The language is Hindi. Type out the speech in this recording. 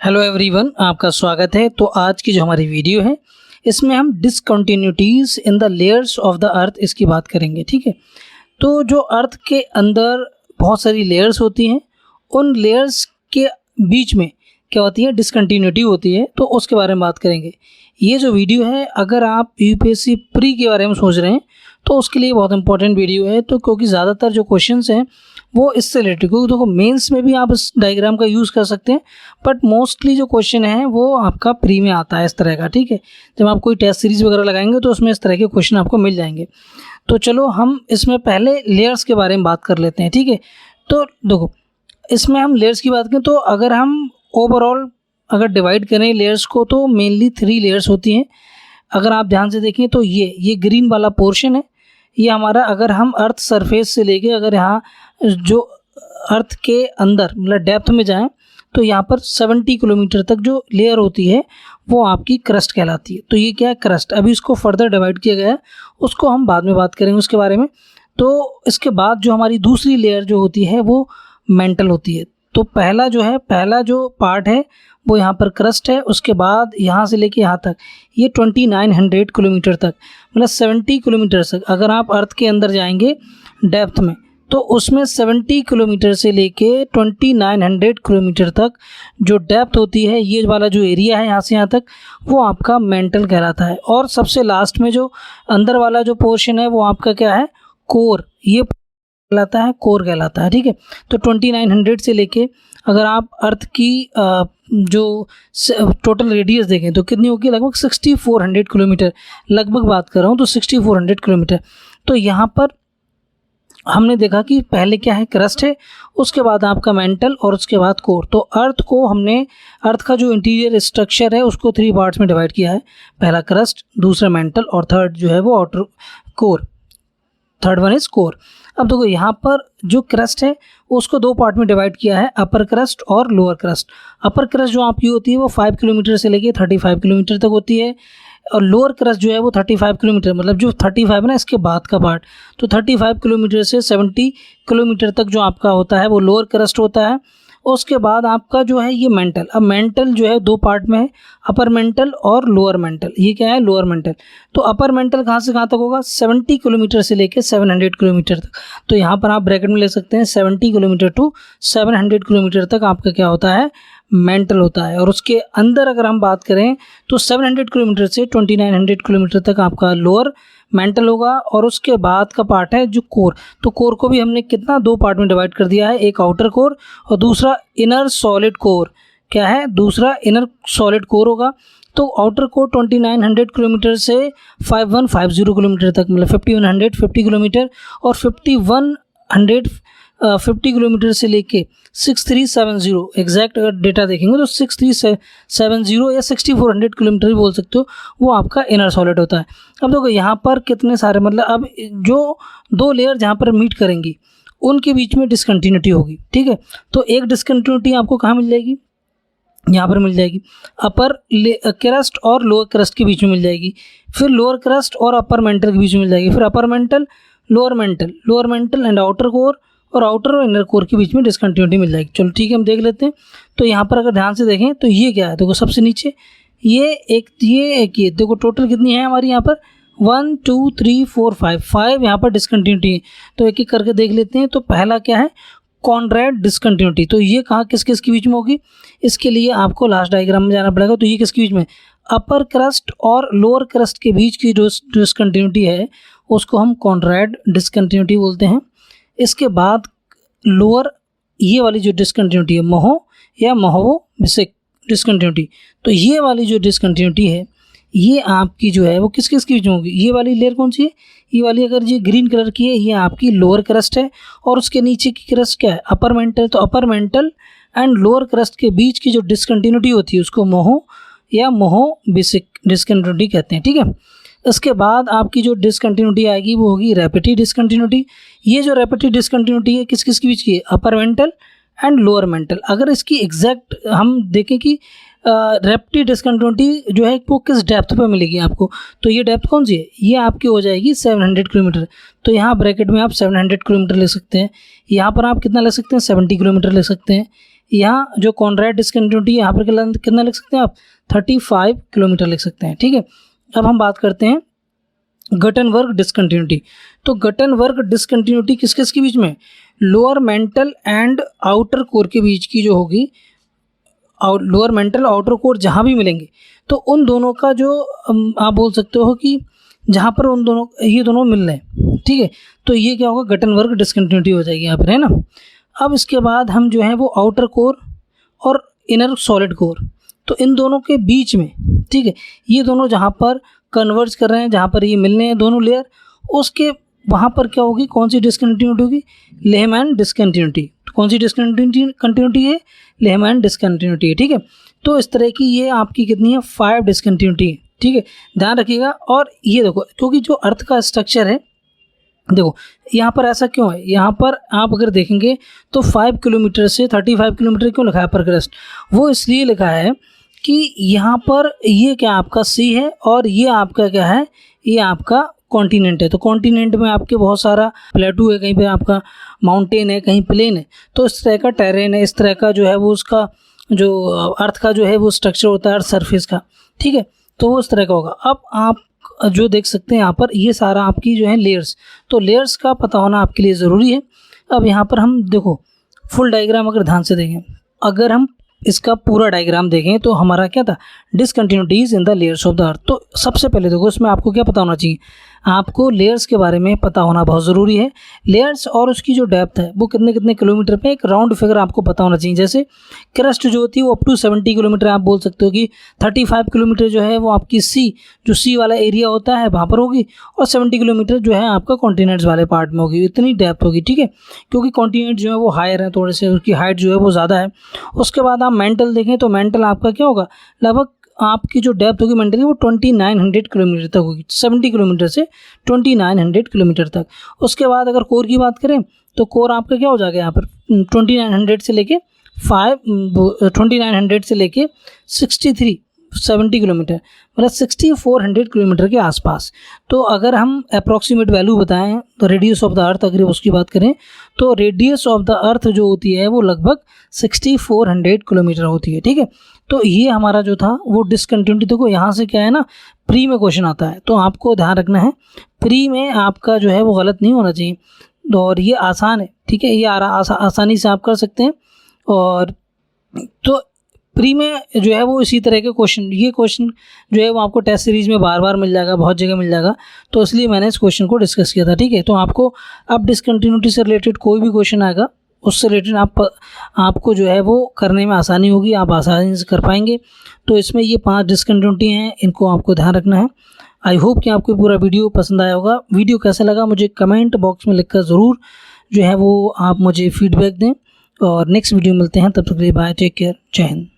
हेलो एवरीवन, आपका स्वागत है। तो आज की जो हमारी वीडियो है इसमें हम discontinuities in the layers of the earth इसकी बात करेंगे। ठीक है, तो जो अर्थ के अंदर बहुत सारी लेयर्स होती हैं, उन लेयर्स के बीच में क्या होती है, डिसकंटिन्यूटी होती है, तो उसके बारे में बात करेंगे। ये जो वीडियो है, अगर आप यूपीएससी प्री के बारे में सोच रहे हैं तो उसके लिए बहुत इंपॉर्टेंट वीडियो है। तो क्योंकि ज़्यादातर जो क्वेश्चंस हैं वो इससे रिलेटेड, क्योंकि देखो मेंस में भी आप इस डायग्राम का यूज़ कर सकते हैं, बट मोस्टली जो क्वेश्चन है वो आपका प्री में आता है इस तरह का। ठीक है, जब आप कोई टेस्ट सीरीज़ वगैरह लगाएंगे तो उसमें इस तरह के क्वेश्चन आपको मिल जाएंगे। तो चलो हम इसमें पहले लेयर्स के बारे में बात कर लेते हैं। ठीक है, तो देखो इसमें हम लेयर्स की बात करें तो अगर हम ओवरऑल अगर डिवाइड करें लेयर्स को तो मेनली 3 लेयर्स होती हैं। अगर आप ध्यान से देखें तो ये ग्रीन वाला पोर्शन है, ये हमारा, अगर हम अर्थ सरफेस से लेके अगर यहाँ जो अर्थ के अंदर मतलब डेप्थ में जाएं तो यहाँ पर 70 किलोमीटर तक जो लेयर होती है वो आपकी क्रस्ट कहलाती है। तो ये क्या है, क्रस्ट। अभी इसको फर्दर डिवाइड किया गया है, उसको हम बाद में बात करेंगे उसके बारे में। तो इसके बाद जो हमारी दूसरी लेयर जो होती है वो मेंटल होती है। तो पहला जो पार्ट है वो यहाँ पर क्रस्ट है, उसके बाद यहाँ से लेके यहाँ तक ये 2900 किलोमीटर तक मतलब 70 किलोमीटर तक अगर आप अर्थ के अंदर जाएंगे डेप्थ में तो उसमें 70 किलोमीटर से लेके 2900 किलोमीटर तक जो डेप्थ होती है, ये वाला जो एरिया है यहाँ से यहाँ तक, वो आपका मेंटल कहलाता है। और सबसे लास्ट में जो अंदर वाला जो पोर्शन है वो आपका क्या है, कोर, ये कहलाता है, कोर कहलाता है। ठीक है, तो 2900 से लेके अगर आप अर्थ की जो टोटल रेडियस देखें तो कितनी होगी, लगभग 6400 किलोमीटर, लगभग बात कर रहा हूँ तो 6400 किलोमीटर। तो यहाँ पर हमने देखा कि पहले क्या है, क्रस्ट है, उसके बाद आपका मेंटल और उसके बाद कोर। तो अर्थ का जो इंटीरियर स्ट्रक्चर है उसको 3 पार्ट्स में डिवाइड किया है। पहला क्रस्ट, दूसरा मेंटल और थर्ड जो है वो outer core, third one is core. अब देखो यहाँ पर जो क्रस्ट है उसको 2 पार्ट में डिवाइड किया है, अपर क्रस्ट और लोअर क्रस्ट। अपर क्रस्ट जो आपकी होती है वो 5 किलोमीटर से लेके 35 किलोमीटर तक होती है, और लोअर क्रस्ट जो है वो 35 किलोमीटर, मतलब जो 35 है ना इसके बाद का पार्ट, तो 35 किलोमीटर से 70 किलोमीटर तक जो आपका होता है वो लोअर क्रस्ट होता है। उसके बाद आपका जो है ये मेंटल। अब मेंटल जो है 2 पार्ट में है, अपर मेंटल और लोअर मेंटल। ये क्या है, लोअर मेंटल। तो अपर मेंटल कहाँ से कहाँ तक होगा, 70 किलोमीटर से लेके 700 किलोमीटर तक। तो यहाँ पर आप ब्रैकेट में ले सकते हैं 70 किलोमीटर टू 700 किलोमीटर तक आपका क्या होता है, मेंटल होता है। और उसके अंदर अगर हम बात करें तो 700 किलोमीटर से 2900 किलोमीटर तक आपका लोअर मेंटल होगा। और उसके बाद का पार्ट है जो कोर। तो कोर को भी हमने कितना, 2 पार्ट में डिवाइड कर दिया है, एक आउटर कोर और दूसरा इनर सॉलिड कोर। क्या है, दूसरा इनर सॉलिड कोर होगा। तो आउटर कोर 2900 किलोमीटर से 5150 किलोमीटर तक, मतलब 5150 किलोमीटर, और 5150 किलोमीटर से लेके 6370 एग्जैक्ट अगर डेटा देखेंगे तो 6370 या 6400 किलोमीटर भी बोल सकते हो, वो आपका इनर सॉलिड होता है। अब देखो यहाँ पर कितने सारे, मतलब अब जो 2 लेयर जहाँ पर मीट करेंगी उनके बीच में डिसकंटिन्यूटी होगी। ठीक है, तो एक डिसकंटिन्यूटी आपको कहाँ मिल जाएगी, यहाँ पर मिल जाएगी, अपर क्रस्ट और लोअर क्रस्ट के बीच में मिल जाएगी, फिर लोअर क्रस्ट और अपर मेंटल के बीच में मिल जाएगी, फिर upper mantle, lower mental and outer core, और आउटर और इनर कोर के बीच में डिसकंटिन्यूटी मिल जाएगी। चलो ठीक है, हम देख लेते हैं। तो यहाँ पर अगर ध्यान से देखें तो ये क्या है, देखो सबसे नीचे ये देखो टोटल कितनी है हमारी यहाँ पर, 1 2 3 4 5 यहाँ पर डिसकंटिन्यूटी है। तो एक एक करके देख लेते हैं। तो पहला क्या है, कॉनरैड डिसकंटिन्यूटी। तो ये कहाँ किस किस के बीच में होगी, इसके लिए आपको लास्ट डायग्राम में जाना पड़ेगा। तो ये किसके बीच में, अपर क्रस्ट और लोअर क्रस्ट के बीच की जो डिसकंटिन्यूटी है उसको हम कॉनरैड डिसकंटिन्यूटी बोलते हैं। इसके बाद लोअर ये वाली जो डिसकंटिन्यूटी है, मोहोरोविसिक डिसकंटिन्यूटी। तो ये वाली जो डिसकंटिन्यूटी है ये आपकी जो है वो किस किस के बीच में होगी, ये वाली लेयर कौन सी है, ये वाली अगर ये ग्रीन कलर की है ये आपकी लोअर क्रस्ट है, और उसके नीचे की क्रस्ट क्या है, अपर मेंटल। तो upper mantle and lower crust के बीच की जो डिसकंटिन्यूटी होती है उसको मोहोरोविसिक डिसकंटिन्यूटी कहते हैं। ठीक है, इसके बाद आपकी जो डिसकंटिन्यूटी आएगी वो होगी रेपिटी डिसकंटिन्यूटी। ये जो रेपिटी डिसकंटिन्यूटी है किस किस के बीच की है, upper mantle and lower mental. अगर इसकी एग्जैक्ट हम देखें कि रेपिटी डिसकंटिन्यूटी जो है वो किस डेप्थ पर मिलेगी आपको, तो ये डेप्थ कौन सी है, ये आपकी हो जाएगी 700 किलोमीटर। तो यहाँ ब्रैकेट में आप 700 किलोमीटर ले सकते हैं, यहाँ पर आप कितना ले सकते हैं, 70 किलोमीटर ले सकते हैं, यहाँ जो कॉनरैड डिस्कंटिन्यूटी है यहाँ पर कितना लिख सकते हैं आप, 35 किलोमीटर लिख सकते हैं, ठीक है। अब हम बात करते हैं गटनबर्ग डिस्कंटिन्यूटी। तो गटनबर्ग डिस्कंटिन्यूटी किस किस के बीच में, lower mental and outer core के बीच की जो होगी, लोअर मेंटल आउटर कोर जहाँ भी मिलेंगे तो उन दोनों का जो आप बोल सकते हो कि जहाँ पर उन दोनों ये दोनों मिल रहे हैं, ठीक है, तो ये क्या होगा, गटनबर्ग डिस्कंटिन्यूटी हो जाएगी यहाँ पर, है ना। अब इसके बाद हम जो है वो आउटर कोर और इनर सॉलिड कोर, तो इन दोनों के बीच में, ठीक है, ये दोनों जहाँ पर कन्वर्ज कर रहे हैं, जहाँ पर ये मिलने हैं दोनों लेयर, उसके वहाँ पर क्या होगी, कौन सी डिस्कंटिन्यूटी होगी, लेहमैन डिस्कंटिन्यूटी। तो कौन सी कंटिन्यूटी है, लेहमैन डिस्कंटिन्यूटी है, ठीक है। तो इस तरह की ये आपकी कितनी है, 5 डिस्कंटिन्यूटी है, ठीक है, ध्यान रखिएगा। और ये देखो, क्योंकि जो अर्थ का स्ट्रक्चर है, देखो यहाँ पर ऐसा क्यों है, यहाँ पर आप अगर देखेंगे तो 5 किलोमीटर से 35 किलोमीटर क्यों लिखा है पर क्रस्ट, वो इसलिए लिखा है कि यहाँ पर ये क्या आपका सी है और ये आपका क्या है, ये आपका कॉन्टिनेंट है। तो कॉन्टिनेंट में आपके बहुत सारा प्लेटू है, कहीं पे आपका माउंटेन है, कहीं प्लेन है, तो इस तरह का टेरेन है, इस तरह का जो है वो उसका जो अर्थ का जो है वो स्ट्रक्चर होता है अर्थ सरफेस का, ठीक है, तो वो इस तरह का होगा। अब आप जो देख सकते हैं यहाँ पर ये सारा आपकी जो है लेयर्स, तो लेयर्स का पता होना आपके लिए ज़रूरी है। अब यहाँ पर हम देखो फुल डायग्राम अगर ध्यान से देखें, अगर हम इसका पूरा डायग्राम देखें तो हमारा क्या था, discontinuities in the layers of the earth. तो सबसे पहले देखो इसमें आपको क्या पता होना चाहिए, आपको लेयर्स के बारे में पता होना बहुत ज़रूरी है। लेयर्स और उसकी जो डेप्थ है वो कितने कितने किलोमीटर पे, एक राउंड फिगर आपको पता होना चाहिए। जैसे क्रस्ट जो होती है वो अप टू 70 किलोमीटर, आप बोल सकते हो कि 35 किलोमीटर जो है वो आपकी जो सी वाला एरिया होता है वहाँ पर होगी, और 70 किलोमीटर जो है आपका कॉन्टिनेंट्स वाले पार्ट में होगी, इतनी डेप्थ होगी, ठीक है, क्योंकि कॉन्टिनेंट जो है वो हायर है, थोड़े से उसकी हाइट जो है वो ज़्यादा है। उसके बाद आप मेंटल देखें तो मेंटल आपका क्या होगा, लगभग आपकी जो डेप्थ होगी मेंटली वो 2900 किलोमीटर तक होगी, 70 किलोमीटर से 2900 किलोमीटर तक। उसके बाद अगर कोर की बात करें तो कोर आपका क्या हो जाएगा यहाँ पर 2900 से लेके 70 किलोमीटर, मतलब 6400 किलोमीटर के आसपास। तो अगर हम अप्रॉक्सीमेट वैल्यू बताएं तो रेडियस ऑफ द अर्थ अगर उसकी बात करें तो रेडियस ऑफ द अर्थ जो होती है वो लगभग 6400 किलोमीटर होती है, ठीक है। तो ये हमारा जो था वो डिसकंटिन्यूटी, देखो यहाँ से क्या है ना, प्री में क्वेश्चन आता है, तो आपको ध्यान रखना है प्री में आपका जो है वो गलत नहीं होना चाहिए, और ये आसान है, ठीक है, ये आसानी से आप कर सकते हैं। और तो प्री में जो है वो इसी तरह के क्वेश्चन, ये क्वेश्चन जो है वो आपको टेस्ट सीरीज में बार बार मिल जाएगा, बहुत जगह मिल जाएगा, तो इसलिए मैंने इस क्वेश्चन को डिस्कस किया था, ठीक है। तो आपको अब डिसकंटिन्यूटी से रिलेटेड कोई भी क्वेश्चन आएगा उससे रिलेटेड आपको जो है वो करने में आसानी होगी, आप आसानी से कर पाएंगे। तो इसमें ये 5 डिसकंटिन्यूटी हैं, इनको आपको ध्यान रखना है। आई होप कि आपको पूरा वीडियो पसंद आया होगा। वीडियो कैसा लगा मुझे कमेंट बॉक्स में लिखकर ज़रूर जो है वो आप मुझे फीडबैक दें, और नेक्स्ट वीडियो मिलते हैं, तब तक के लिए बाय, टेक केयर, जय हिंद।